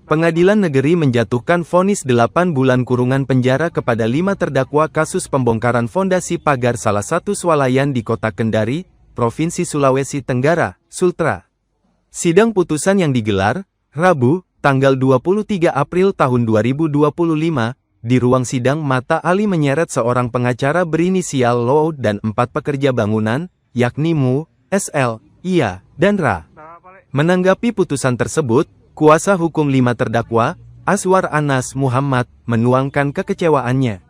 Pengadilan Negeri menjatuhkan vonis 8 bulan kurungan penjara kepada 5 terdakwa kasus pembongkaran fondasi pagar salah satu swalayan di Kota Kendari, Provinsi Sulawesi Tenggara, Sultra. Sidang putusan yang digelar, Rabu, tanggal 23 April tahun 2025, di ruang sidang Mata Ali menyeret seorang pengacara berinisial Lo dan 4 pekerja bangunan, yakni Mu, SL, Ia, dan Ra. Menanggapi putusan tersebut, kuasa hukum 5 terdakwa, Aswar Anas Muhammad, menuangkan kekecewaannya.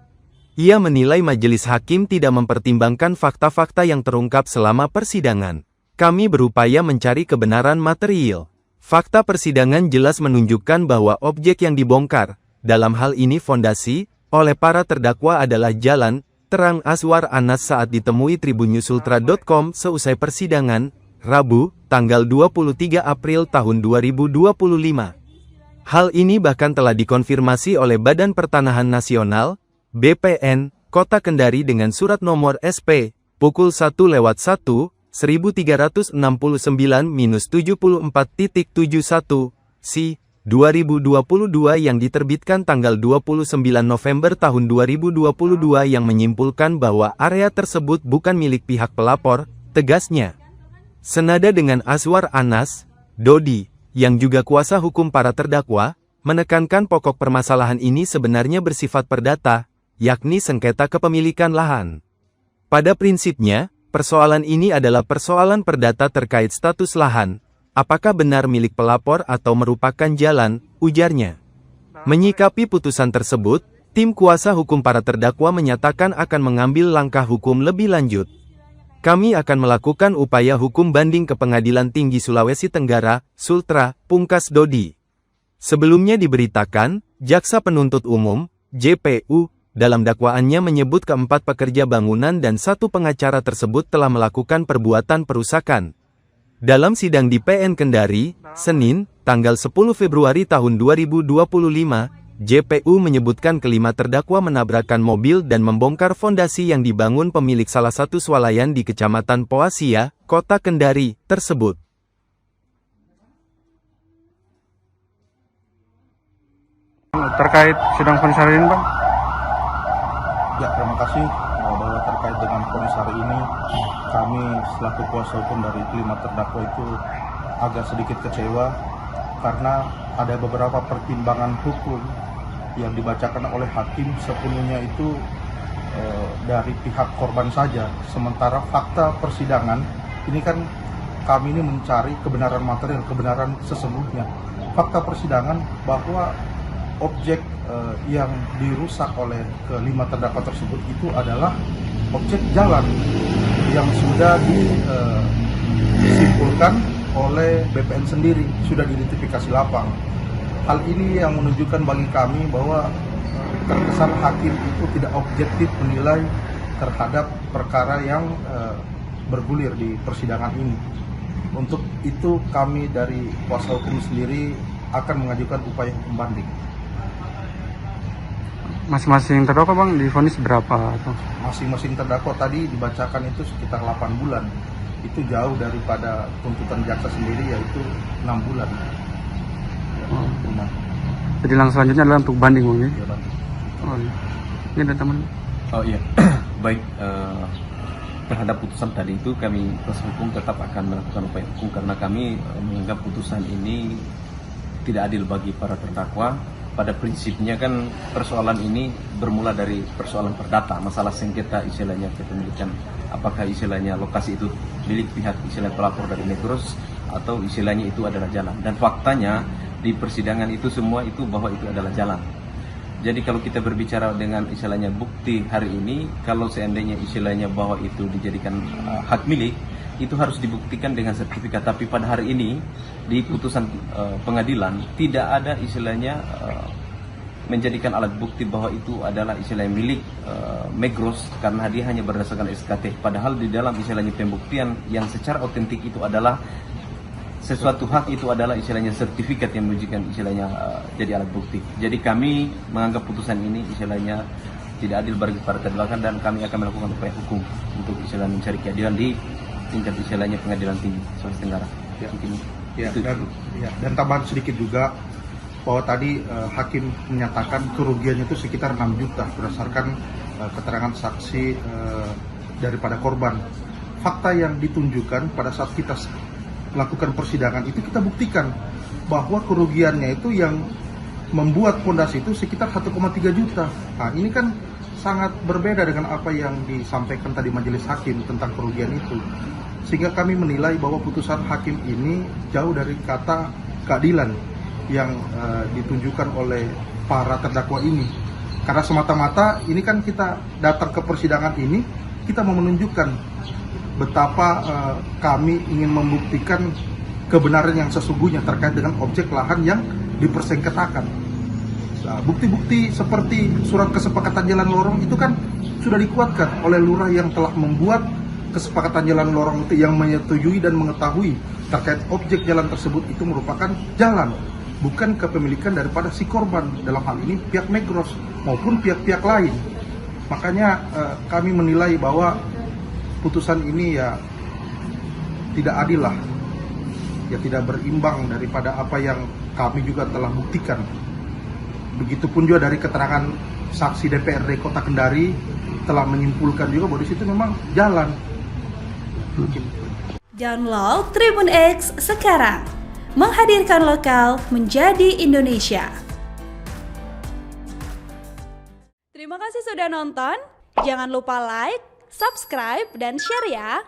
Ia menilai majelis hakim tidak mempertimbangkan fakta-fakta yang terungkap selama persidangan. Kami berupaya mencari kebenaran material. Fakta persidangan jelas menunjukkan bahwa objek yang dibongkar, dalam hal ini fondasi, oleh para terdakwa adalah jalan, terang Aswar Anas saat ditemui tribunnyusultra.com seusai persidangan, Rabu, tanggal 23 April tahun 2025. Hal ini bahkan telah dikonfirmasi oleh Badan Pertanahan Nasional, BPN, Kota Kendari dengan surat nomor SP, pukul 1/1, 1399-74.71, C, 2022 yang diterbitkan tanggal 29 November tahun 2022 yang menyimpulkan bahwa area tersebut bukan milik pihak pelapor, tegasnya. Senada dengan Aswar Anas, Dodi, yang juga kuasa hukum para terdakwa, menekankan pokok permasalahan ini sebenarnya bersifat perdata, yakni sengketa kepemilikan lahan. Pada prinsipnya, persoalan ini adalah persoalan perdata terkait status lahan, apakah benar milik pelapor atau merupakan jalan, ujarnya. Menyikapi putusan tersebut, tim kuasa hukum para terdakwa menyatakan akan mengambil langkah hukum lebih lanjut. Kami akan melakukan upaya hukum banding ke Pengadilan Tinggi Sulawesi Tenggara, Sultra, pungkas Dodi. Sebelumnya diberitakan, Jaksa Penuntut Umum, JPU, dalam dakwaannya menyebut keempat pekerja bangunan dan 1 pengacara tersebut telah melakukan perbuatan perusakan. Dalam sidang di PN Kendari, Senin, tanggal 10 Februari tahun 2025, JPU menyebutkan kelima terdakwa menabrakkan mobil dan membongkar fondasi yang dibangun pemilik salah satu swalayan di Kecamatan Poasia, Kota Kendari, tersebut. Terkait sidang vonis hari ini, Bang? Ya, terima kasih. Bahwa terkait dengan vonis hari ini, kami selaku kuasa hukum dari 5 terdakwa itu agak sedikit kecewa karena ada beberapa pertimbangan hukum yang dibacakan oleh hakim sepenuhnya itu dari pihak korban saja. Sementara fakta persidangan ini kan kami ini mencari kebenaran material, kebenaran sesungguhnya. Fakta persidangan bahwa objek yang dirusak oleh kelima terdakwa tersebut itu adalah objek jalan yang sudah disimpulkan oleh BPN sendiri, sudah diidentifikasi lapang. Hal ini yang menunjukkan bagi kami bahwa terkesan hakim itu tidak objektif menilai terhadap perkara yang bergulir di persidangan ini. Untuk itu kami dari kuasa hukum sendiri akan mengajukan upaya hukum banding. Masing-masing terdakwa, Bang, divonis berapa? Masing-masing terdakwa tadi dibacakan itu sekitar 8 bulan. Itu jauh daripada tuntutan jaksa sendiri, yaitu 6 bulan. Jadi langkah selanjutnya adalah untuk banding, Bang, ya? Ya, banding. Oh, iya. Ini ada teman. Oh iya, baik. Terhadap putusan tadi itu kami kuasa hukum tetap akan melakukan upaya hukum karena kami menganggap putusan ini tidak adil bagi para terdakwa. Pada prinsipnya kan persoalan ini bermula dari persoalan perdata, masalah sengketa istilahnya kepemilikan, apakah istilahnya lokasi itu milik pihak istilahnya pelapor dari Megros atau istilahnya itu adalah jalan. Dan faktanya di persidangan itu semua itu bahwa itu adalah jalan. Jadi kalau kita berbicara dengan istilahnya bukti hari ini, kalau seandainya istilahnya bahwa itu dijadikan hak milik, itu harus dibuktikan dengan sertifikat. Tapi pada hari ini di putusan pengadilan tidak ada istilahnya menjadikan alat bukti bahwa itu adalah istilahnya milik Megros karena dia hanya berdasarkan SKT. Padahal di dalam istilahnya pembuktian yang secara otentik itu adalah sesuatu hak itu adalah istilahnya sertifikat yang menunjukkan istilahnya jadi alat bukti. Jadi kami menganggap putusan ini istilahnya tidak adil bagi para terdakwa dan kami akan melakukan upaya hukum untuk istilahnya mencari keadilan di tingkat istilahnya Pengadilan Tinggi Sulawesi Tenggara. Dan tambahan sedikit juga, bahwa tadi hakim menyatakan kerugiannya itu sekitar 6 juta berdasarkan keterangan saksi daripada korban. Fakta yang ditunjukkan pada saat kita lakukan persidangan itu kita buktikan bahwa kerugiannya itu yang membuat pondasi itu sekitar 1,3 juta. Nah, ini kan sangat berbeda dengan apa yang disampaikan tadi majelis hakim tentang kerugian itu. Sehingga kami menilai bahwa putusan hakim ini jauh dari kata keadilan yang ditunjukkan oleh para terdakwa ini. Karena semata-mata ini kan kita datang ke persidangan ini, kita mau menunjukkan betapa kami ingin membuktikan kebenaran yang sesungguhnya terkait dengan objek lahan yang dipersengketakan. Nah, bukti-bukti seperti surat kesepakatan jalan lorong itu kan sudah dikuatkan oleh lurah yang telah membuat kesepakatan jalan lorong itu, yang menyetujui dan mengetahui terkait objek jalan tersebut itu merupakan jalan, bukan kepemilikan daripada si korban, dalam hal ini pihak Megros maupun pihak-pihak lain. Makanya kami menilai bahwa putusan ini ya tidak adil lah, ya tidak berimbang daripada apa yang kami juga telah buktikan. Begitupun juga dari keterangan saksi DPRD Kota Kendari telah menyimpulkan juga bahwa di situ memang jalan. Download Tribun X sekarang, menghadirkan lokal menjadi Indonesia. Terima kasih sudah nonton. Jangan lupa like, subscribe, dan share ya.